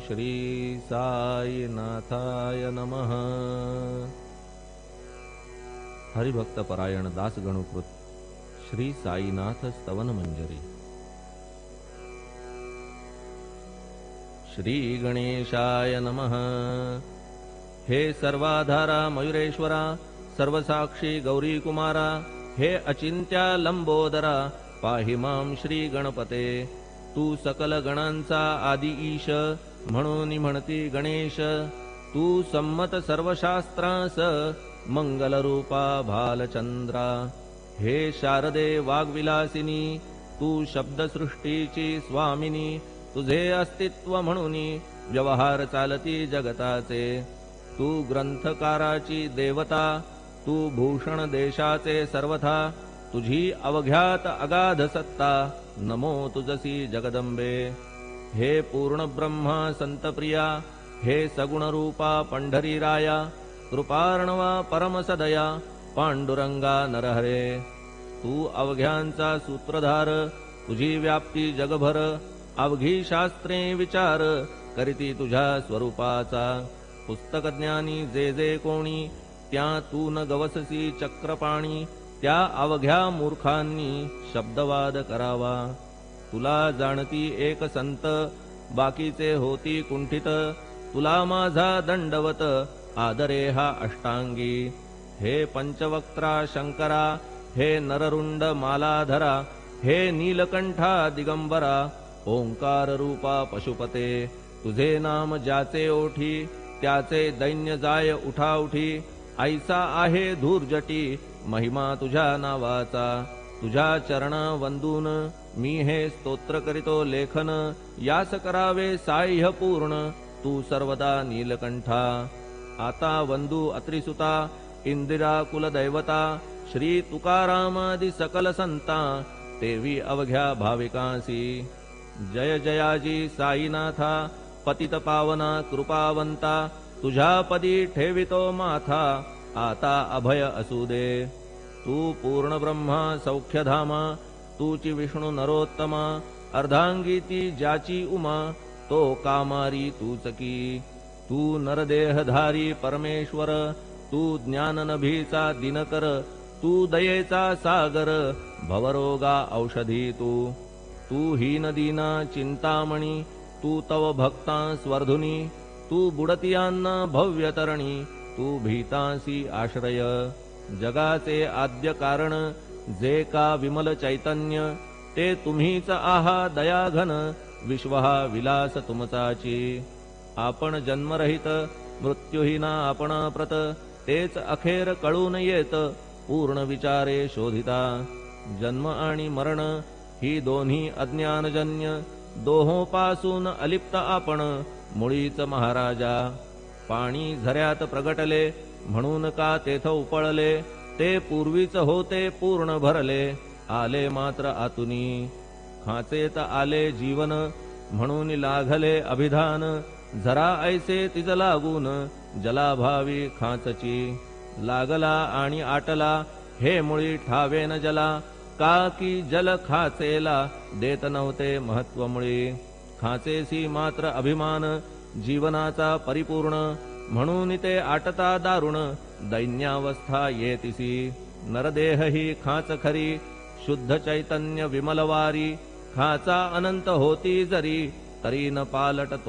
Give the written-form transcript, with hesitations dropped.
श्री साईनाथाय नमः। हरिभक्त परायण दास गणुकृत श्री साईनाथ स्तवन मंजरी। श्री गणेशाय नमः। हे सर्वाधारा मयुरेश्वरा, सर्वसाक्षी गौरी कुमारा, हे अचिंत्या लंबोदरा, पाहि मां श्री गणपते। तू सकल गणांचा आदि ईश, म्हणून म्हणती गणेश। तू संमत सर्व शास्त्रांस, मंगल रूपा भालचंद्रा। हे शारदे वाग्विलासिनी, तू शब्दसृष्टीची स्वामिनी। तुझे अस्तित्व म्हणून व्यवहार चालती जगताचे। तू ग्रंथकाराची देवता, तू भूषण देशाचे सर्वथा। तुझी अवघ्यात अगाध सत्ता, नमो तुझसी जगदंबे। हे पूर्ण ब्रह्मा संतप्रिया, हे सगुण रूपा पंढरीराया। कृपार्णवा परमसदया, पांडुरंगा नरहरे। तू अवघ्यांचा सूत्रधार, तुझी व्याप्ती जगभर। अवघी शास्त्रे विचार, करीती तुझ्या स्वरूपाचा। पुस्तकज्ञानी जे जे कोणी, त्या तू न गवससी चक्रपाणी। त्या अवघ्या मूर्खांनी शब्दवाद करावा। तुला जाणती एक संत, बाकीचे होती कुंठित। तुला माझा दंडवत, आदरे हा अष्टांगी। हे पंचवक्त्रा शंकरा, हे नररुंड मालाधरा। हे नीलकंठा दिगंबरा, ओंकार रूपा पशुपते। तुझे नाम ज्याचे ओठी, त्याचे दैन्य जाय उठाउठी। ऐसा आहे धूर्जटी, महिमा तुझ्या नावाचा। तुझ्या चरणा वंदून, मी हे स्तोत्र करीतो लेखन। यास करावे साह्य पूर्ण, तू सर्वदा नीलकंठा। आता वंदू अत्रिसुता, इंदिरा कुलदैवता। श्री तुकारामादि सकल संता, तेवी अवघ्या भाविकांसी। जय जयाजी साईनाथा, पतित पावना कृपावंता। तुझ्या पदी ठेवितो माथा, आता अभय असू दे। तू पूर्ण ब्रह्मा सौख्यधामा, तूची विष्णू नरोत्तमा। अर्धांगी ती ज्याची उमा, तो कामारी तूच की। तू नरदेहधारी परमेश्वर, तू ज्ञाननभीचा दिनकर। तू दयेचा सागर, भवरोगा औषधी तू। तू हीनदीना चिंतामणी, तू तव भक्तां स्वर्धुनी। तू बुडतियांना भव्यतरणी, तू भीतांसी आश्रय। जगाचे आद्य कारण, जे का विमल चैतन्य। ते तुम्हीच आहा दयाघन, विश्व हा विलास तुमचाची। आपण जन्मरहित, मृत्यूहीना आपणा प्रत। तेच अखेर कळून येत, पूर्ण विचारे शोधिता। जन्म आणि मरण, ही दोन्ही अज्ञानजन्य। दोहोपासून अलिप्त आपण, मुळीच महाराजा। पाणी झऱ्यात प्रगटले, म्हणून का तेथ उपळले। ते पूर्वीच होते पूर्ण भरले, आले मात्र आतुनी। खाचेत आले जीवन, म्हणून लागले अभिधान। झरा ऐसे तिज लागून, जलाभावी खाचची। लागला आणि आटला, हे मुळी ठावेन जला। का की जल खाचेला, देत नव्हते महत्व मुळी। खाचेसी मात्र अभिमान, जीवनाचा परिपूर्ण। म्हणून ते आटता दारुण, दैन्यावस्था येतिसी। नरदेह ही खाच खरी, शुद्ध चैतन्य विमलवारी। खाचा अनंत होती जरी, तरी न पालट